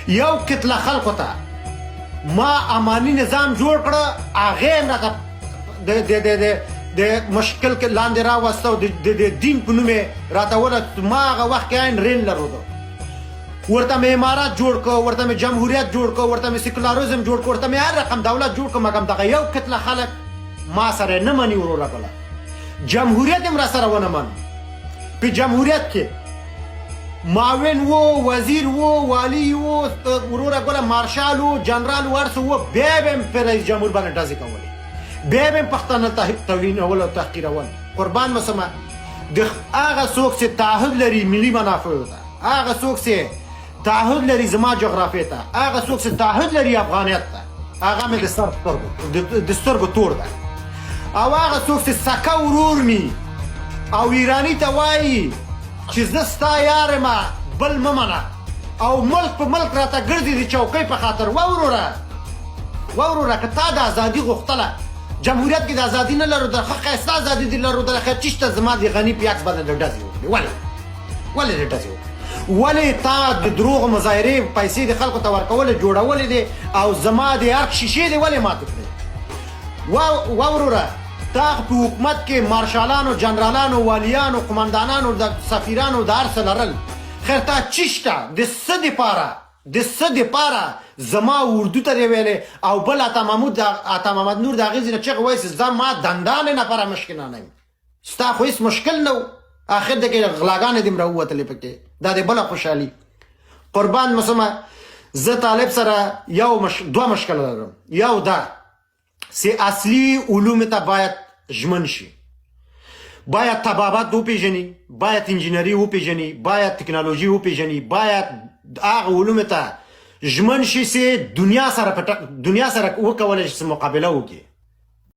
یو کتله خلکو ته ما اماني نظام جوړ کړه هغې هم راته د مشکل کې لاندې راوسته او د دین په نوم یې راته ما هغه وخت کې عین ریل لرلو ورته مې امارات جوړ کړ ورته مې جمهوریت جوړ کړ ورته مې سیکولارزم جوړ کړ ورته مې هر رقم دولت جوړ کړ مګم دغه یو کتله خلک ما سره نه مني وروره ګله جمهوریت هم را سره ونه مني په جمهوریت کې معاون و وزیر و والی و وروره ګله مارشال و جنرال و هر څه و بیا به هم په رئیس جمهور باندې ډزې کولې بیا به هم پښتانه توهینول او تحقیرول قربان مسمه د هغه څوک چې تعهد لري ملي منافعو ته هغه څوک چې تعهد لري زما جغرافیې ته هغه څوک چې تعهد لري افغانیت ته هغه مې د سترګو تور ده او هغه څوک چې سکه ورور می او ایراني ته وایي چې زه ستا یار یم بل مه منه او ملک په ملک راته ګرځي د چوکۍ په خاطر وروره که تا د ازادي غوښتله جمهوریت کې د ازادي نه لرو د ښه ښایسته ازادي دې لرو د خیر چشته زما د غني په عکس باندې ډزې وکړې ولې دې ډزې وکړې ولې تا د دروغ مظاهرې پیسې د خلکو ته ورکولې جوړولې دي او زما د ارک شیشې دې ولې ماتې کړې وروره تا په حکومت کې مارشالانو جنرالانو والیانو قمندانانو د سفیرانو د هر څه لرل خیر تا چشته د څه دپاره زما اردو ته دې ویلې او بل عطا محمد نور د هغې ځینې چغې وایي چې زما دندانې لپاره مشکلانه یم ستا خو هېڅ مشکل نه و آخر د کې غلاګانې دې م راووتلې پکې دا د بله خوشحالي قربان مسمه زه طالب سره دوه مشکله لرم یو دا چې اصلي علومو ته باید ژمن شي باید طبابت وپېژني باید انجینري وپېژني باید تکنالوژي وپېژني باید هغه علومو ته ژمن شي چې دنیا سره وکولی شي چې مقابله وکړي